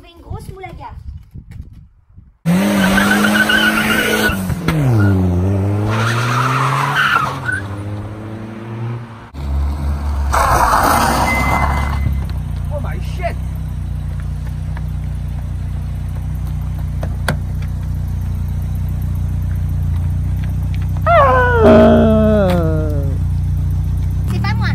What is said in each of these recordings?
trouvé une grosse moule à gaffe. Oh my shit! C'est pas moi.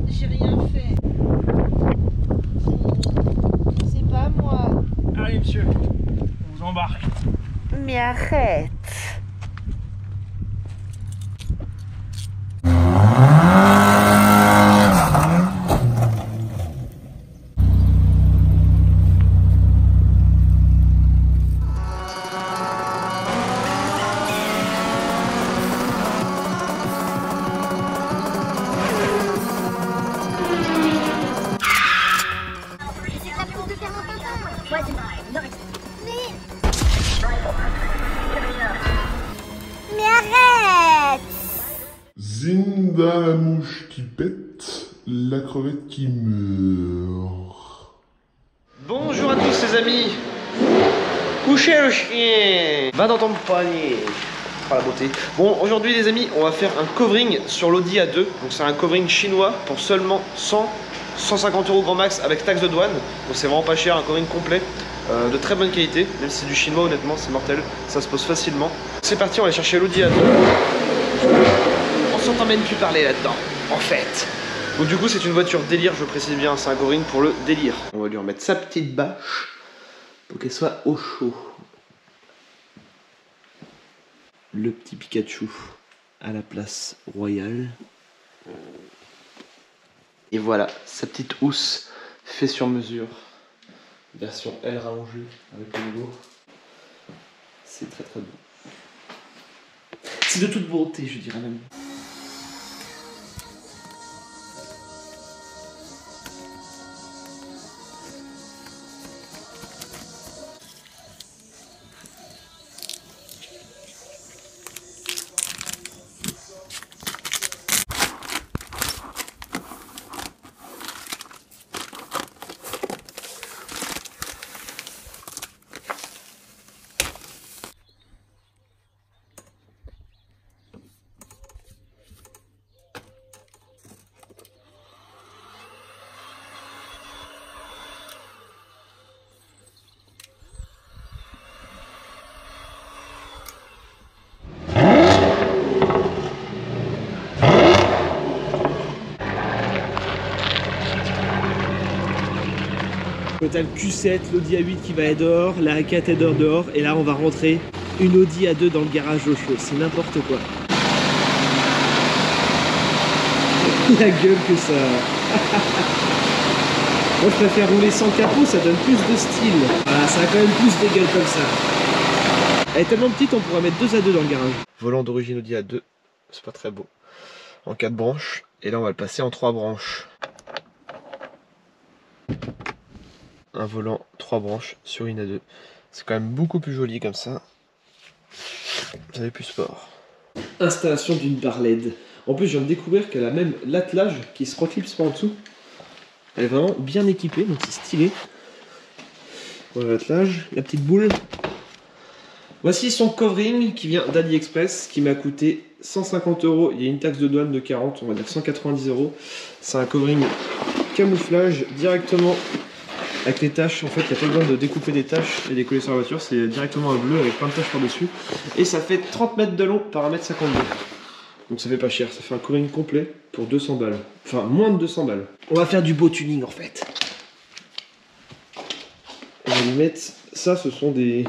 J'ai rien fait. C'est pas moi. Allez monsieur, on vous embarque. Mais arrête. C'est de la poudre de terre. Ouais, c'est vrai. Mais arrête! Zinda la mouche qui pète, la crevette qui meurt. Bonjour à tous les amis. Couchez le chien. Va dans ton panier. Oh la beauté. Bon, aujourd'hui les amis, on va faire un covering sur l'Audi A2. Donc c'est un covering chinois pour seulement 150 € grand max avec taxe de douane. Donc c'est vraiment pas cher, un covering complet. De très bonne qualité, même si c'est du chinois honnêtement c'est mortel, ça se pose facilement. C'est parti, on va aller chercher l'Audi A2. On s'entend même plus parler là-dedans, en fait. Donc du coup c'est une voiture délire, je précise bien, c'est un covering pour le délire. On va lui remettre sa petite bâche pour qu'elle soit au chaud. Le petit Pikachu à la place royale. Et voilà, sa petite housse fait sur mesure. Version L rallongée avec le logo. C'est très très beau. C'est de toute beauté, je dirais même. Total Q7, l'Audi A8 qui va être dehors, la A4 est dehors, et là on va rentrer une Audi A2 dans le garage au chaud, c'est n'importe quoi. La gueule que ça... Moi je préfère rouler sans capot, ça donne plus de style. Voilà, ça a quand même plus des gueules comme ça. Elle est tellement petite, on pourrait mettre 2 A2 dans le garage. Volant d'origine Audi A2, c'est pas très beau. En 4 branches, et là on va le passer en 3 branches. Un volant 3 branches sur une A2. C'est quand même beaucoup plus joli comme ça. Vous avez plus sport. Installation d'une barre LED. En plus, je viens de découvrir qu'elle a même l'attelage qui se reclipse par en dessous. Elle est vraiment bien équipée, donc c'est stylé. Voilà l'attelage, la petite boule. Voici son covering qui vient d'AliExpress, qui m'a coûté 150 €. Il y a une taxe de douane de 40, on va dire 190 €. C'est un covering camouflage directement avec les taches. En fait, il n'y a pas besoin de découper des taches et les coller sur la voiture. C'est directement un bleu avec plein de taches par-dessus. Et ça fait 30 mètres de long par 1,52 m. Donc ça fait pas cher. Ça fait un covering complet pour 200 balles. Enfin, moins de 200 balles. On va faire du beau tuning en fait. On va lui mettre... Ça, ce sont des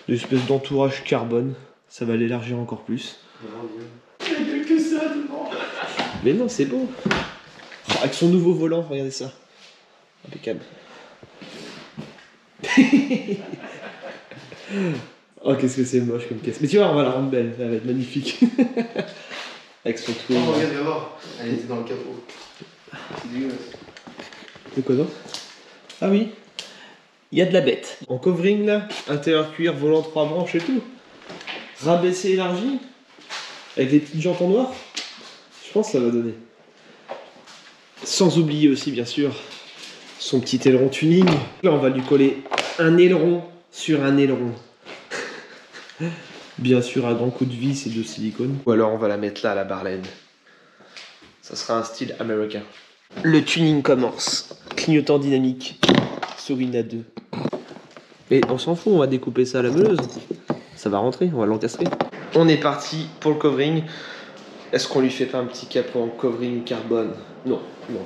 espèces d'entourage carbone. Ça va l'élargir encore plus. Il n'y a plus que ça devant. Mais non, c'est beau. Avec son nouveau volant, regardez ça. Impeccable. Oh, qu'est-ce que c'est moche comme caisse. Mais tu vois, on va la rendre belle. Elle va être magnifique. avec son twin. Oh, regarde, viens voir. Elle était dans le capot. C'est dégueulasse. De quoi d'autre? Ah oui, il y a de la bête. En covering là, intérieur cuir, volant 3 branches et tout. Rabaissé élargi, avec des petites jantes en noir. Je pense que ça va donner. Sans oublier aussi bien sûr son petit aileron tuning. Là on va lui coller un aileron sur un aileron. Bien sûr à grand coup de vis et de silicone. Ou alors on va la mettre là à la barlène. Ça sera un style américain. Le tuning commence. Clignotant dynamique sur une A2. Et on s'en fout, on va découper ça à la meuleuse. Ça va rentrer, on va l'encastrer. On est parti pour le covering. Est-ce qu'on lui fait pas un petit capot en covering carbone? Non, non.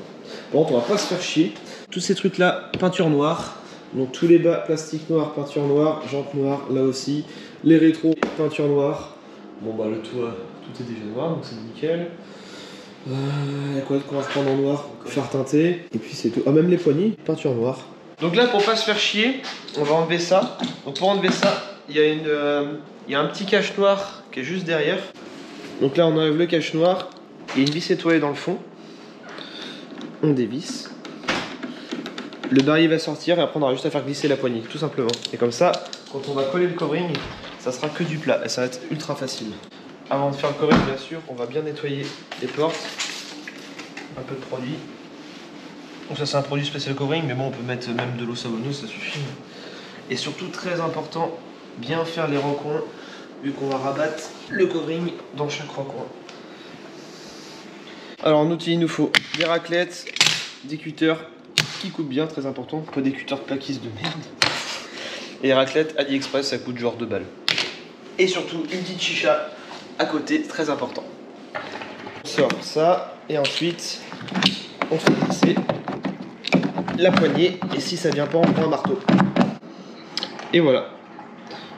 Bon, on va pas se faire chier. Tous ces trucs là, peinture noire. Donc tous les bas, plastique noir, peinture noire, jantes noires, là aussi. Les rétros, peinture noire. Bon bah le toit, tout est déjà noir, donc c'est nickel. Il y a quoi d'autre qu'on va se prendre en noir? Faire teinter. Et puis c'est tout. Ah, même les poignées, peinture noire. Donc là, pour pas se faire chier, on va enlever ça. Donc pour enlever ça, il y a un petit cache noir qui est juste derrière. Donc là, on enlève le cache noir. Il y a une vis étoilée dans le fond. On dévisse. Le barillet va sortir et après on aura juste à faire glisser la poignée, tout simplement. Et comme ça, quand on va coller le covering, ça sera que du plat et ça va être ultra facile. Avant de faire le covering, bien sûr, on va bien nettoyer les portes. Un peu de produit. Donc ça c'est un produit spécial covering, mais bon on peut mettre même de l'eau savonneuse, ça suffit. Et surtout très important, bien faire les recoins, vu qu'on va rabattre le covering dans chaque recoin. Alors en outil il nous faut des raclettes, des cutters qui coupent bien, très important, pas des cutters de plaquistes de merde. Et les raclettes AliExpress ça coûte genre 2 balles. Et surtout une petite chicha à côté, très important. On sort ça et ensuite on fait glisser la poignée et si ça vient pas on prend un marteau. Et voilà.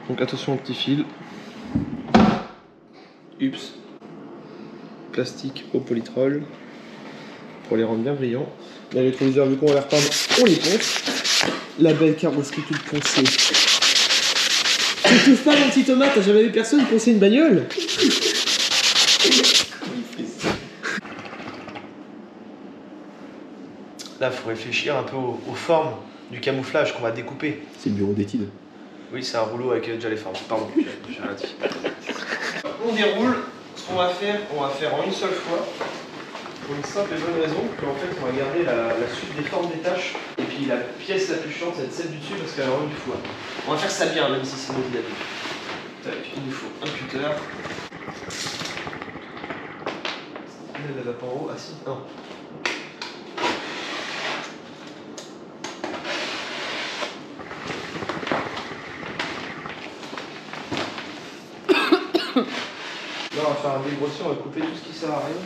Donc attention au petit fil. Ups. Plastique au polytrol pour les rendre bien brillants. Là les rétroviseurs vu qu'on va les repeindre, on les ponce. La belle carrosserie toute poncée. Tu touches pas mon petit Thomas, t'as jamais vu personne poncer une bagnole? Là, il faut réfléchir un peu aux formes du camouflage qu'on va découper. C'est le bureau d'études. Oui, c'est un rouleau avec déjà les formes. Pardon, j'ai rien dit. On déroule. Ce qu'on va faire, on va faire en une seule fois. Pour une simple et bonne raison qu'en fait, on va garder la suite des formes des tâches. Et puis la pièce la plus chiante, c'est celle du dessus parce qu'elle a vraiment du fois. On va faire ça bien, même si c'est modulatif. Il nous faut un cutter. Elle va pas en haut. Ah si, non. Là, on va faire un dégrossir, on va couper tout ce qui sert à rien.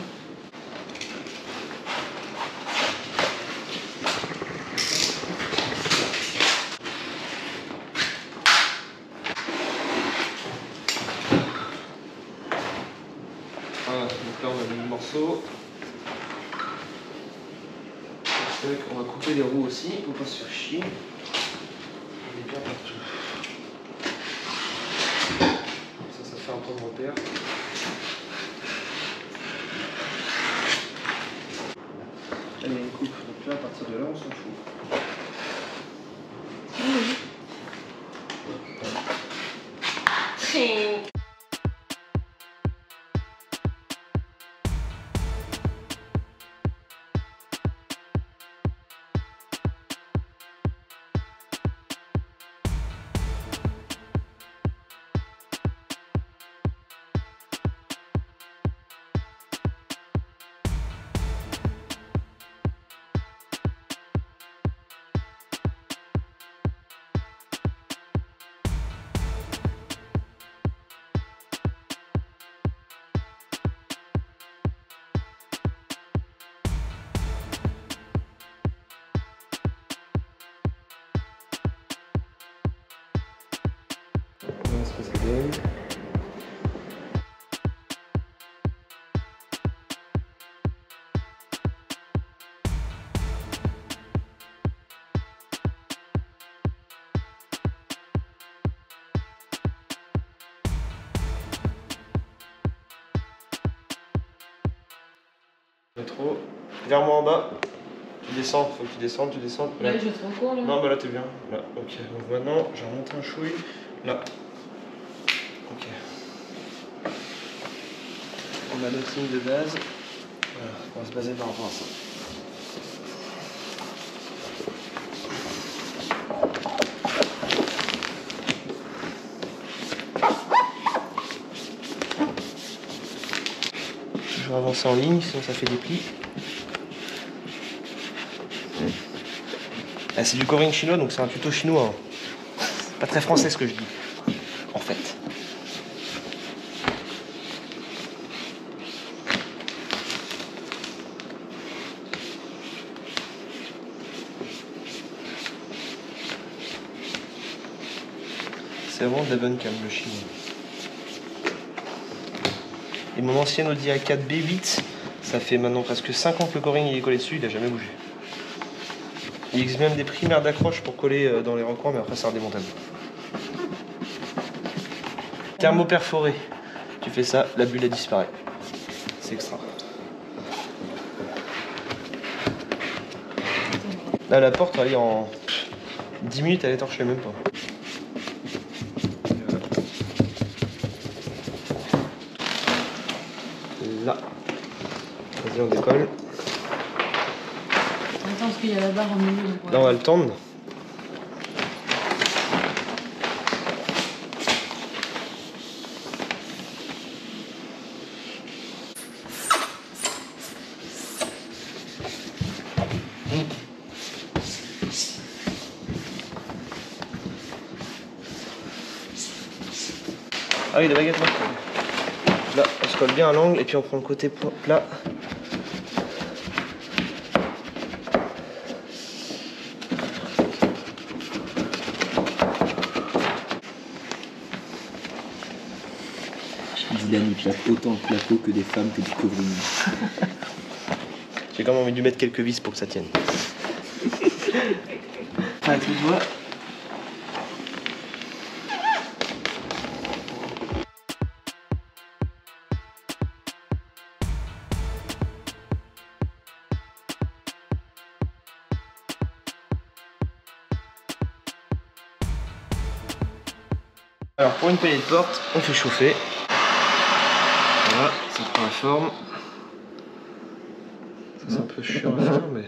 Voilà, donc là on a mis le morceau. On va couper les roues aussi, pour pas se faire chier. On est bien partout. Ça fait un point de repère. Allez, une coupe. Donc là, à partir de là, on s'en fout. Trop. Vers moi en bas. Tu descends, faut que tu descendes, tu descends. Là, je suis trop court là. Non, bah là t'es bien. Là, ok. Donc maintenant, je remonte un chouille. Là. Ok. On a notre ligne de base. Voilà, on va se baser par rapport à ça. Toujours avancer en ligne, sinon ça fait des plis. Ah, c'est du coring chinois, donc c'est un tuto chinois. Hein. C'est pas très français ce que je dis, en fait. C'est vraiment de la bonne cam, le chinois. Et mon ancien Audi A4 B8, ça fait maintenant presque 5 ans que le coring il est collé dessus, il a jamais bougé. Il existe même des primaires d'accroche pour coller dans les recoins, mais après c'est indémontable. Thermoperforé. Tu fais ça, la bulle elle disparaît. C'est extra. Là la porte, elle est en 10 minutes, elle est étanchée même pas. Là. Vas-y, on décolle. Attends, parce qu'il y a la barre au milieu. Là, on va le tendre. Ah oui, la baguette, moi. Là, on se colle bien à l'angle et puis on prend le côté plat. Dylan il plaque autant de placo que des femmes que du covering. J'ai quand même envie de lui mettre quelques vis pour que ça tienne. Ah, tu vois. Alors pour une poignée de porte, on fait chauffer. Voilà, ça prend la forme. Ça, c'est un peu chiant à faire, mais...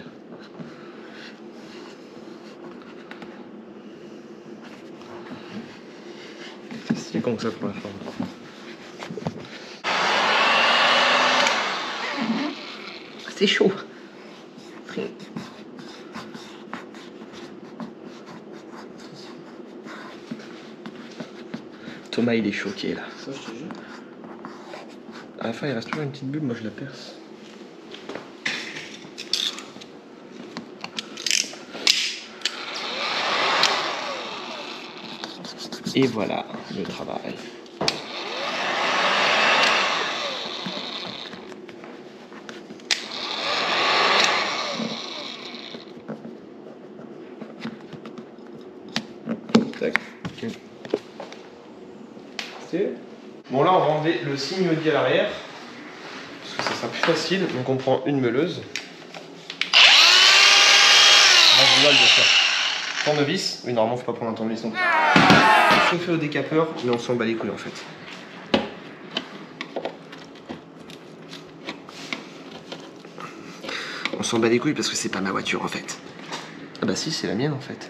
C'est con que ça prend la forme. C'est chaud. Thomas il est choqué là. Ça, je te jure. À la fin il reste toujours une petite bulle, moi je la perce. Et voilà le travail. Tac. Okay. Bon là on va enlever le signe Audi à l'arrière parce que ça sera plus facile, donc on prend une meuleuse. Bien sûr. Tournevis, oui normalement faut pas prendre un tournevis non plus. Chauffer au décapeur, mais on s'en bat les couilles en fait. On s'en bat les couilles parce que c'est pas ma voiture en fait. Ah bah si c'est la mienne en fait.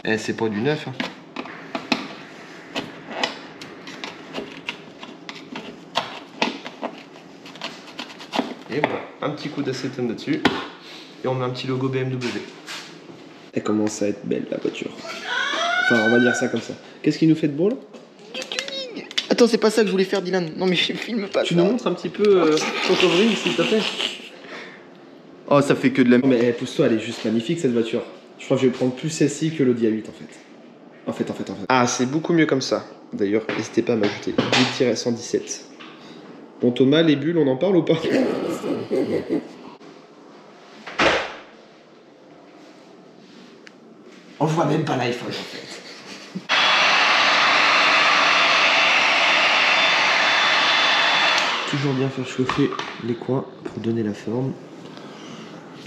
Eh c'est pas du neuf hein. Et voilà, un petit coup d'acétone dessus et on met un petit logo BMW. Elle commence à être belle la voiture. Enfin on va dire ça comme ça. Qu'est-ce qu'il nous fait de beau là? Du tuning. Attends, c'est pas ça que je voulais faire, Dylan. Non mais je filme pas. Tu nous montres un petit peu ton covering s'il te plaît? Oh, ça fait que de la... Non mais pousse-toi, elle est juste magnifique cette voiture. Je crois que je vais prendre plus celle-ci que l'Audi A8 en fait. Ah c'est beaucoup mieux comme ça. D'ailleurs, n'hésitez pas à m'ajouter 10-117. Bon Thomas, les bulles, on en parle ou pas? On voit même pas l'iPhone en fait. Toujours bien faire chauffer les coins pour donner la forme.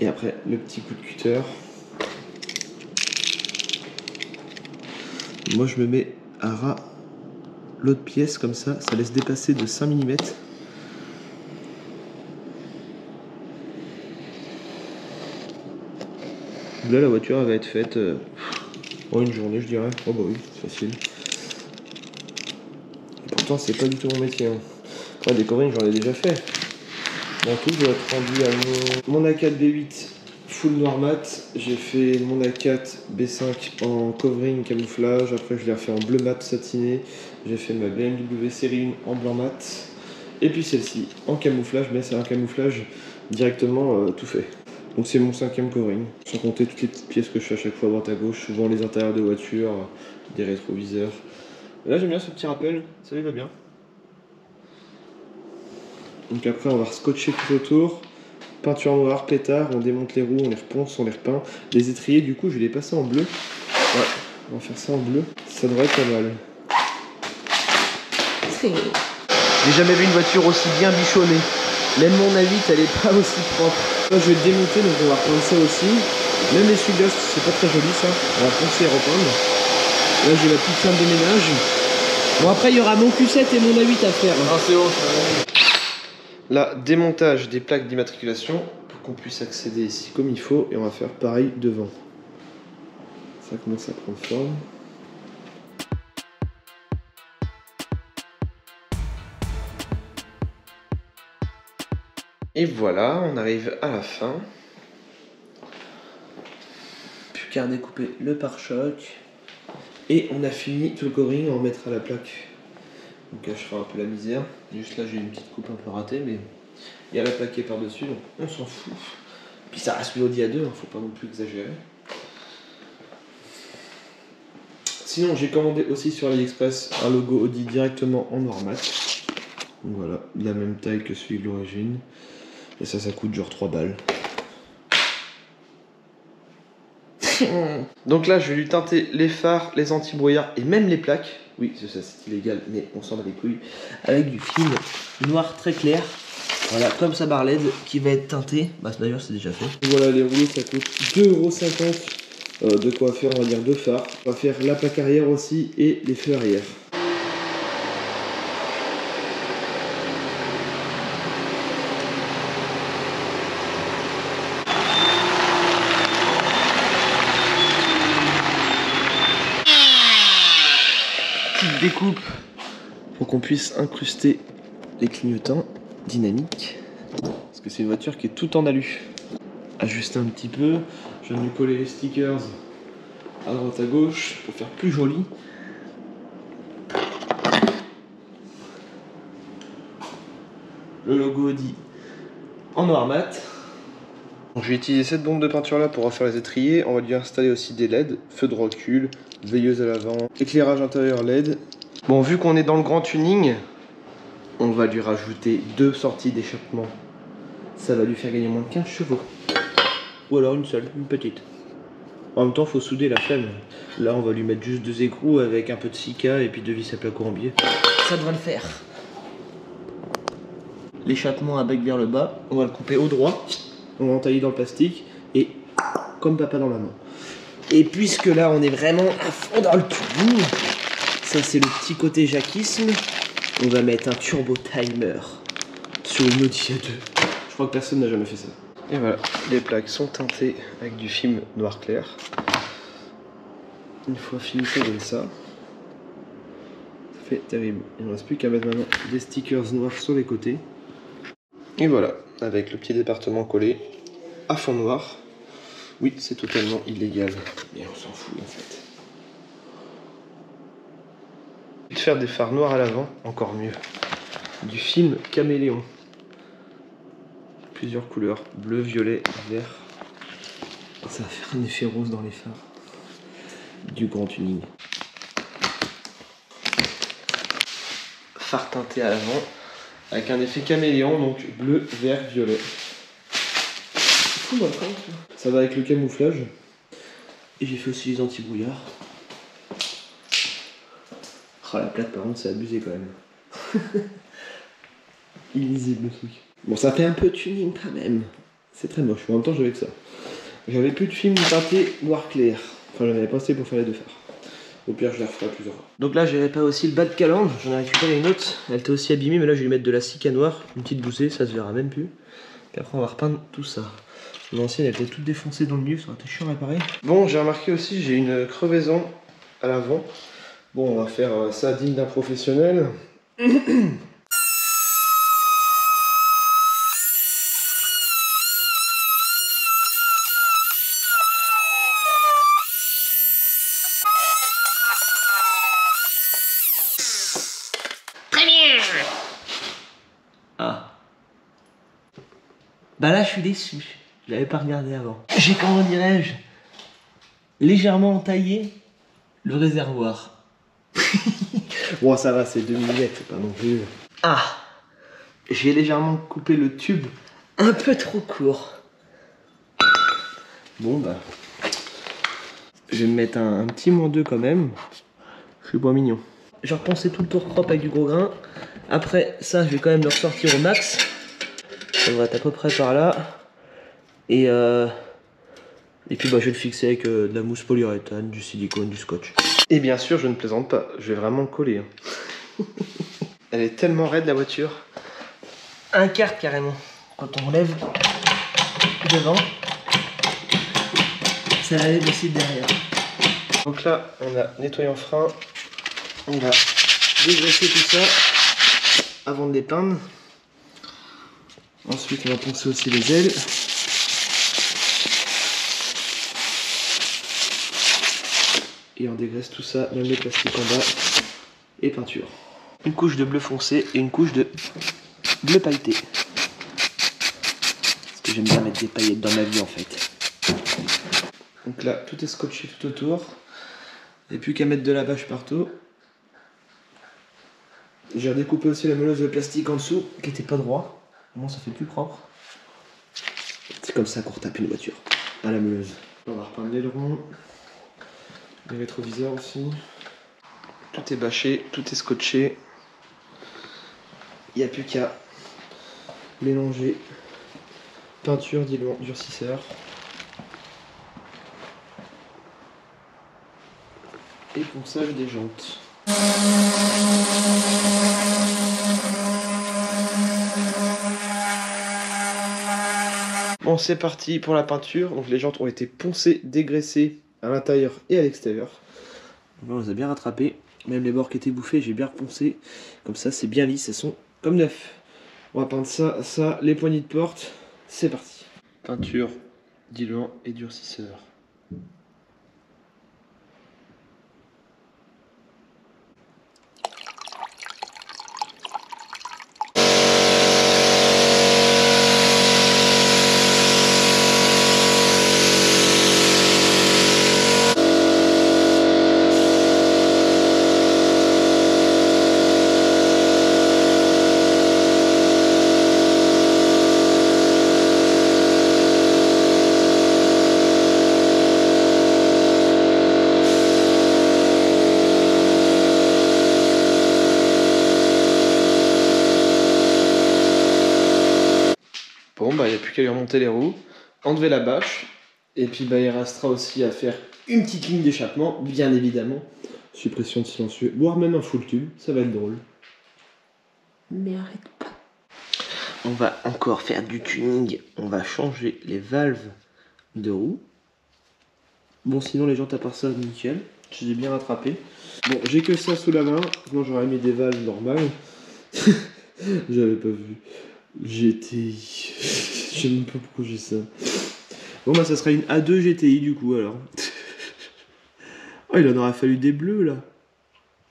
Et après, le petit coup de cutter. Moi, je me mets à ras l'autre pièce comme ça laisse dépasser de 5 mm. Là, la voiture elle va être faite en une journée, je dirais. Oh bah oui, facile. Et pourtant, c'est pas du tout mon métier. Hein. Ouais, des coverings, j'en ai déjà fait. En tout, je dois être rendu à mon A4 B8 full noir mat. J'ai fait mon A4 B5 en covering camouflage. Après, je l'ai refait en bleu mat satiné. J'ai fait ma BMW série 1 en blanc mat. Et puis celle-ci en camouflage, mais c'est un camouflage directement tout fait. Donc c'est mon 5e covering, sans compter toutes les petites pièces que je fais à chaque fois à droite à gauche, souvent les intérieurs de voiture, des rétroviseurs. Et là j'aime bien ce petit rappel, ça lui va bien. Donc après on va scotcher tout autour, peinture noire, pétard, on démonte les roues, on les reponce, on les repeint. Les étriers du coup je vais les passer en bleu. Ouais, on va faire ça en bleu, ça devrait être pas mal. J'ai jamais vu une voiture aussi bien bichonnée. Même mon A8 elle est pas aussi propre. Là je vais le démonter donc on va repeindre ça aussi. Même les essuie-glaces c'est pas très joli ça. On va poncer et repeindre. Là j'ai la petite femme de ménage. Bon après il y aura mon Q7 et mon A8 à faire. Ah c'est bon, ça va. Là démontage des plaques d'immatriculation pour qu'on puisse accéder ici comme il faut. Et on va faire pareil devant. Ça commence à prendre forme. Et voilà, on arrive à la fin. Plus qu'à découper le pare-choc. Et on a fini tout le covering, on mettra la plaque. Donc là, je ferai un peu la misère. Juste là, j'ai une petite coupe un peu ratée, mais il y a la plaque qui est par-dessus, donc on s'en fout. Puis ça reste une Audi A2, hein, faut pas non plus exagérer. Sinon, j'ai commandé aussi sur AliExpress un logo Audi directement en noir mat. Donc voilà, de la même taille que celui de l'origine. Et ça coûte genre 3 balles. Donc là, je vais lui teinter les phares, les anti-brouillards et même les plaques. Oui, ça c'est illégal, mais on s'en bat les couilles. Avec du film noir très clair. Voilà, comme sa barre LED qui va être teintée. Bah d'ailleurs, c'est déjà fait. Voilà, les rouleaux, ça coûte 2,50 €. De quoi faire, on va dire, 2 phares. On va faire la plaque arrière aussi et les feux arrière. Découpe pour qu'on puisse incruster les clignotants dynamiques parce que c'est une voiture qui est tout en alu. Ajuster un petit peu, je viens de lui coller les stickers à droite à gauche pour faire plus joli. Le logo Audi en noir mat. Je vais utiliser cette bombe de peinture là pour refaire les étriers. On va lui installer aussi des LED, feu de recul, veilleuse à l'avant, éclairage intérieur LED. Bon, vu qu'on est dans le grand tuning, on va lui rajouter 2 sorties d'échappement. Ça va lui faire gagner moins de 15 chevaux. Ou alors une seule, une petite. En même temps, faut souder la flemme. Là, on va lui mettre juste 2 écrous avec un peu de sika et puis 2 vis à plat courbier. Ça devrait le faire. L'échappement à bec vers le bas, on va le couper au droit. On va entailler dans le plastique et comme papa dans la main. Et puisque là on est vraiment à fond dans le tuning, ça c'est le petit côté jacquisme, on va mettre un turbo timer sur une Audi A2. Je crois que personne n'a jamais fait ça. Et voilà, les plaques sont teintées avec du film noir clair. Une fois fini c'est comme ça. Ça fait terrible. Il ne reste plus qu'à mettre maintenant des stickers noirs sur les côtés. Et voilà, avec le petit département collé à fond noir. Oui, c'est totalement illégal, mais on s'en fout en fait. De faire des phares noirs à l'avant, encore mieux. Du film caméléon. Plusieurs couleurs, bleu, violet, vert. Ça va faire un effet rose dans les phares. Du grand tuning. Phare teinté à l'avant. Avec un effet caméléon, donc bleu, vert, violet. Ça va avec le camouflage. Et j'ai fait aussi les anti-brouillards. Oh, la plaque par contre c'est abusé quand même. illisible le truc. Bon, ça fait un peu tuning quand même. C'est très moche. En même temps, j'avais que ça. J'avais plus de film teinté noir clair. Enfin, j'en avais pas assez pour faire les deux phares. Au pire, je les referai plusieurs fois. Donc là, j'ai réparé aussi le bas de calandre. J'en ai récupéré une autre. Elle était aussi abîmée, mais là, je vais lui mettre de la cica noire. Une petite boussée, ça se verra même plus. Puis après, on va repeindre tout ça. L'ancienne, elle était toute défoncée dans le milieu, ça aurait été chiant à réparer. Bon, j'ai remarqué aussi, j'ai une crevaison à l'avant. Bon, on va faire ça digne d'un professionnel. Très bien. Ah. Bah là, je suis déçu. Je l'avais pas regardé avant. J'ai, comment dirais-je, légèrement entaillé le réservoir. Bon, ça va, c'est 2 mm, c'est pas non plus. Ah, j'ai légèrement coupé le tube un peu trop court. Bon, bah, je vais me mettre un petit -2 quand même. Je suis pas mignon. Je vais repenser tout le tour propre avec du gros grain. Après, ça, je vais quand même le ressortir au max. Ça devrait être à peu près par là. Et puis bah, je vais le fixer avec de la mousse polyuréthane, du silicone, du scotch. Et bien sûr, je ne plaisante pas, je vais vraiment le coller. Hein. Elle est tellement raide la voiture. Un quart carrément. Quand on lève devant, ça la lève aussi derrière. Donc là, on a nettoyé en frein. On va dégraisser tout ça avant de dépeindre. Ensuite, on va poncer aussi les ailes. Et on dégraisse tout ça, même les plastiques en bas. Et peinture. Une couche de bleu foncé et une couche de bleu pailleté. Parce que j'aime bien mettre des paillettes dans ma vie en fait. Donc là, tout est scotché tout autour. Et plus qu'à mettre de la bâche partout. J'ai redécoupé aussi la meuleuse de plastique en dessous, qui était pas droit. Comment ça fait plus propre. C'est comme ça qu'on retape une voiture, à la meuleuse. On va repeindre l'aileron. Les rétroviseurs aussi. Tout est bâché, tout est scotché. Il n'y a plus qu'à mélanger peinture, diluant, durcisseur. Et ponçage des jantes. Bon, c'est parti pour la peinture. Donc les jantes ont été poncées, dégraissées à l'intérieur et à l'extérieur. On les a bien rattrapés. Même les bords qui étaient bouffés, j'ai bien reponcé. Comme ça, c'est bien lisse, elles sont comme neuf. On va peindre ça, les poignées de porte. C'est parti. Peinture, diluant et durcisseur. Bon, bah, il n'y a plus qu'à lui remonter les roues, enlever la bâche, et puis bah, il restera aussi à faire une petite ligne d'échappement, bien évidemment. Suppression de silencieux, voire même un full tube, ça va être drôle. Mais arrête pas. On va encore faire du tuning, on va changer les valves de roue. Bon, sinon les jantes à part ça, nickel, je les ai bien rattrapées. Bon, j'ai que ça sous la main, sinon j'aurais mis des valves normales. J'avais pas vu. GTI. Je sais même pas pourquoi j'ai ça. Bon bah ça sera une A2 GTI du coup alors. Oh, il en aura fallu des bleus là.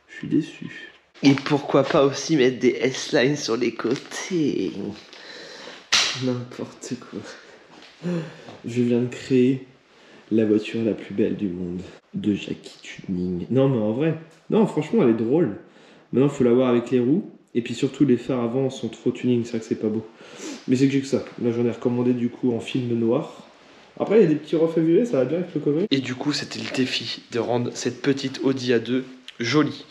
Je suis déçu. Et pourquoi pas aussi mettre des S-lines sur les côtés. N'importe quoi. Je viens de créer la voiture la plus belle du monde. De Jackie Tuning. Non mais en vrai. Non franchement elle est drôle. Maintenant il faut la voir avec les roues. Et puis surtout les phares avant sont trop tuning, c'est vrai que c'est pas beau. Mais c'est que j'ai que ça. Là j'en ai recommandé du coup en film noir. Après il y a des petits reflets violets, ça va bien avec le cover. Et du coup c'était le défi de rendre cette petite Audi A2 jolie.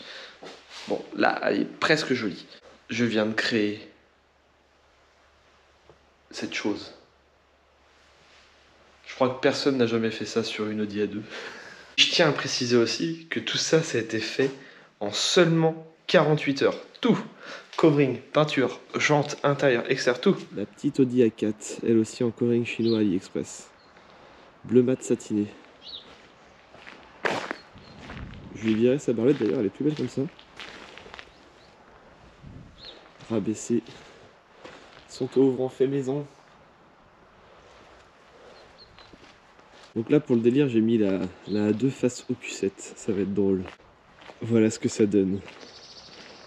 Bon là elle est presque jolie. Je viens de créer cette chose. Je crois que personne n'a jamais fait ça sur une Audi A2. Je tiens à préciser aussi que tout ça, ça a été fait en seulement 48 heures. Tout. Covering, peinture, jantes, intérieur, extérieur, tout. La petite Audi A4, elle aussi en covering chinois AliExpress. Bleu mat satiné. Je lui ai viré sa barlette d'ailleurs, elle est plus belle comme ça. Rabaissé. Son toit ouvrant fait maison. Donc là pour le délire j'ai mis la A2 face au Q7, ça va être drôle. Voilà ce que ça donne.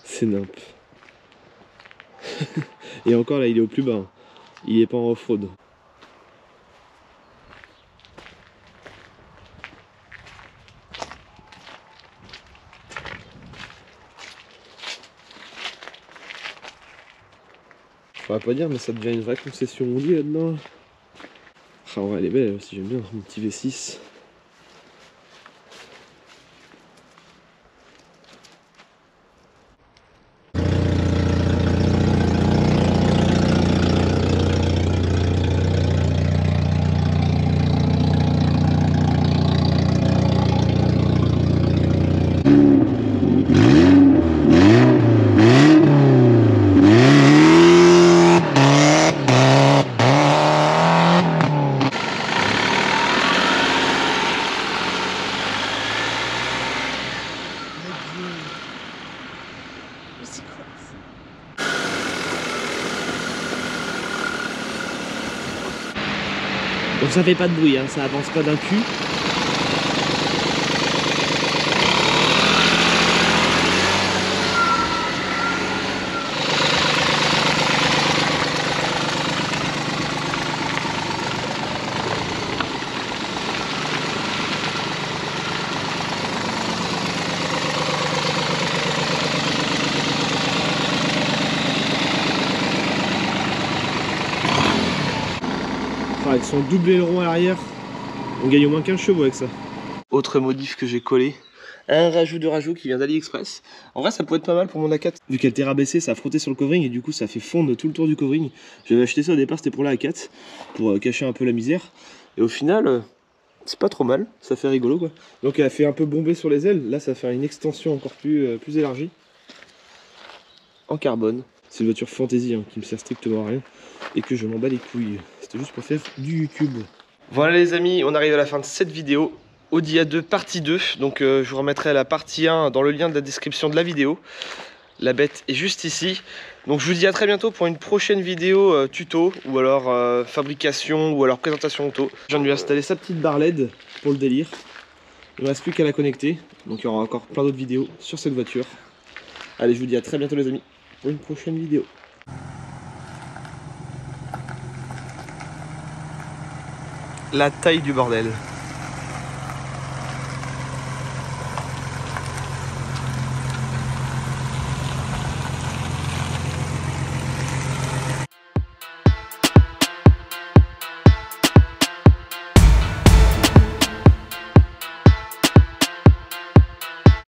C'est nimp. Et encore là il est au plus bas, hein. Il est pas en off-road. On va pas dire mais ça devient une vraie concession Audi là-dedans. Ah ouais elle est belle aussi, j'aime bien mon petit V6. Donc ça fait pas de bruit, hein, ça avance pas d'un cul. Avec son double aileron à l'arrière, on gagne au moins 15 chevaux avec ça. Autre modif que j'ai collé, un rajout de rajout qui vient d'AliExpress. En vrai ça pourrait être pas mal pour mon A4. Vu qu'elle était rabaissée, ça a frotté sur le covering et du coup ça fait fondre tout le tour du covering. J'avais acheté ça au départ, c'était pour la A4, pour cacher un peu la misère. Et au final, c'est pas trop mal, ça fait rigolo quoi. Donc elle a fait un peu bomber sur les ailes, là ça fait une extension encore plus élargie. En carbone. C'est une voiture fantaisie hein, qui me sert strictement à rien et que je m'en bats les couilles. C'était juste pour faire du YouTube. Voilà les amis, on arrive à la fin de cette vidéo. Audi A2 partie 2. Donc je vous remettrai la partie 1 dans le lien de la description de la vidéo. La bête est juste ici. Donc je vous dis à très bientôt pour une prochaine vidéo tuto ou alors fabrication ou alors présentation auto. Je viens de lui installer sa petite barre LED pour le délire. Il ne reste plus qu'à la connecter. Donc il y aura encore plein d'autres vidéos sur cette voiture. Allez, je vous dis à très bientôt les amis pour une prochaine vidéo. La taille du bordel.